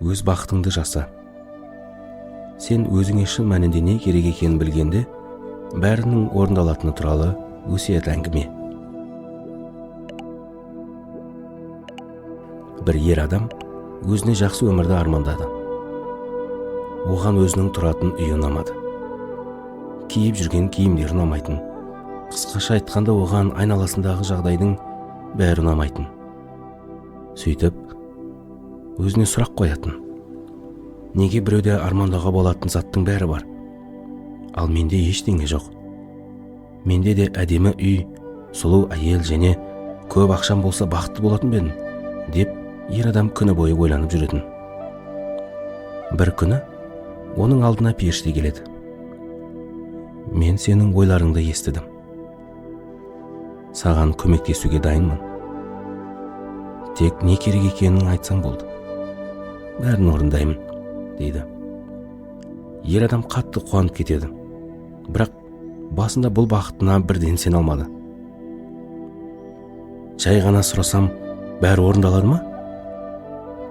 өз бақытыңды жаса. Сен өзіңе шын мәнінде не керек екенін білгенде, бәрінің орындалатыны туралы өсиет әңгіме. Бір ер адам өзіне жақсы өмірді армандады. Оған өзінің тұратын үйі ұнамады. Киіп жүрген киімдері ұнамайтын. Қысқаша айтқанда, оған айналасындағы жағдайдың бәрі ұнамайтын. Сөйтіп, өзіне сұрақ қоятын. Неге біреуде армандауға болатын заттың бәрі бар, ал менде ештеңе жоқ? Менде де әдемі үй, сұлу әйел және көп ақшам болса бақытты болатын бедім, деп ер адам күні бойы ойланып жүретін. Бір күні оның алдына періште келеді. Мен сенің ойларыңды естідім. Саған көмектесуге дайынмын. Тек не керек екенін айтсаң болды. Бәрін орындаймын, дейді. Ер адам қатты қуанып кетеді. Бірақ басында бұл бақытына бірден сене алмады. Жай ғана сұрасам, бәрі орындалады ма?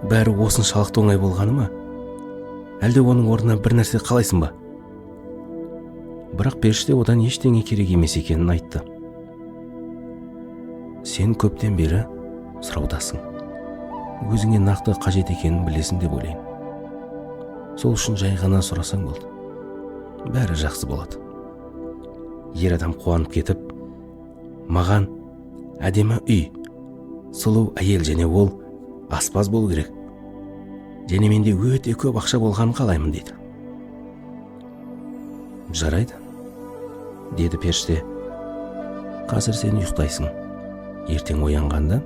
Бәрі осыншалықты оңай болғаны ма? Әлде оның орнына бір нәрсе қалайсың ба? Бірақ періште одан ештеңе керек емес екенін айтты. Сен көптен бері сұраудасың. Өзіңе нақты қажет екенін білесің деп ойлайын. Сол үшін жай ғана сұрасаң болды. Бәрі жақсы болады. Ер адам қуанып кетіп, маған әдемі үй, сұлу әйел және ол аспаз болу керек. Және менде өте көп ақша болғанын қалаймын, дейді. Жарайды, деді періште. Қазір сен ұйықтайсың. Ертең оянғанда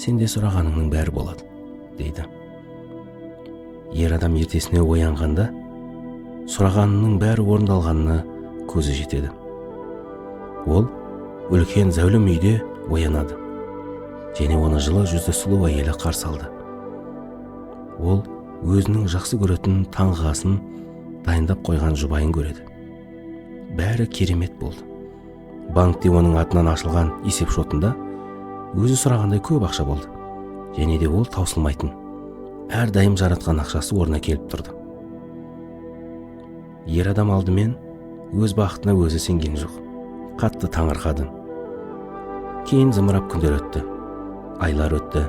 сенде сұрағаныңның бәрі болады, дейді. Ер адам ертесіне оянғанда сұрағанының бәрі орындалғанына көзі жетеді. Ол үлкен зәулім үйде оянады. Және оны жылы жүзді сұлу әйелі қарсы алды. Ол өзінің жақсы көретін таңғы асын дайындап қойған жұбайын көреді. Бәрі керемет болды. Банкте оның атынан ашылған есеп шотында өзі сұрағандай көп ақша болды. Және де ол таусылмайтын. Әрдайым жаратқан ақшасы орнына келіп тұрды. Ер адам алдымен өз бақытына өзі сенген жоқ. Қатты таңырқады. Кейін зымырап күндер өтті. Айлар өтті.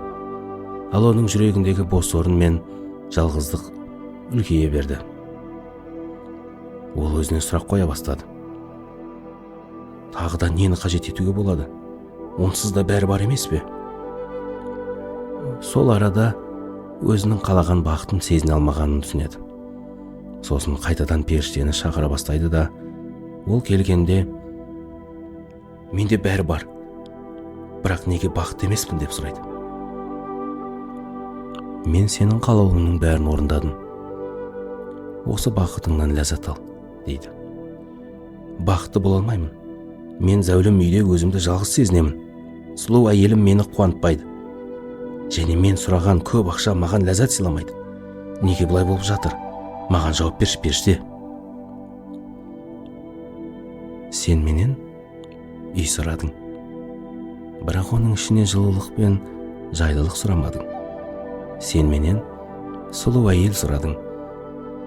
Ал оның жүрегіндегі бос орын мен жалғыздық үлкейе берді. Ол өзіне сұрақ қоя бастады. Тағы да нені қажет етуге болады? Онсыз да бәрі бар емес пе? Сол арада өзінің қалаған бақытын сезіне алмағанын түсінеді. Сосын қайтадан періштені шақыра бастайды да, ол келгенде, менде бәрі бар, бірақ неге бақытты емеспін деп сұрайды. Мен сенің қалауыңның бәрін орындадым. Осы бақытыңнан ләззат ал, дейді. Бақытты бола алмаймын. Мен зәулім үйде өзімді жалғыз сезінемін. Сұлу әйелім мені қуантпайды. Және мен сұраған көп ақша маған ләззат сыйламайды. Неге бұлай болып жатыр? Маған жауап берші, періште. Сен менен үй сұрадың. Бірақ оның ішіне жылылық пен жайлылық сұрамадың. Сен менен сұлу әйел сұрадың.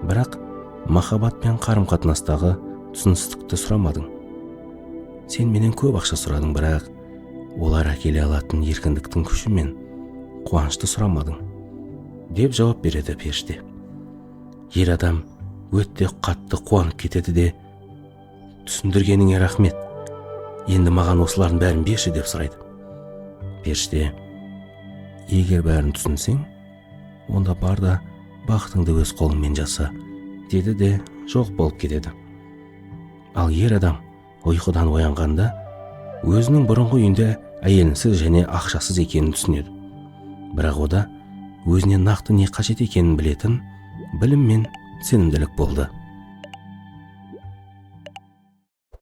Бірақ махаббат пен қарым-қатынастағы түсіністікті сұрамадың. Сен менен көп ақша сұрадың, бірақ олар әкеле алатын еркіндіктің күші мен қуанышты сұрамадың, деп жауап береді періште. Ер адам өте қатты қуанып кетеді де, түсіндіргеніңе рахмет. Енді маған осылардың бәрін берші деп сұрайды. Періште, егер бәрін түсінсең, онда бар да бақытыңды өз қолыңмен жаса, деді де жоқ болып кетеді. Ал ер адам ұйқыдан оянғанда өзінің бұрынғы үйінде әйелінсіз және ақшасыз екенін түсінеді. Бірақ ода өзіне нақты не қажет екенін білетін білім мен сенімділік болды.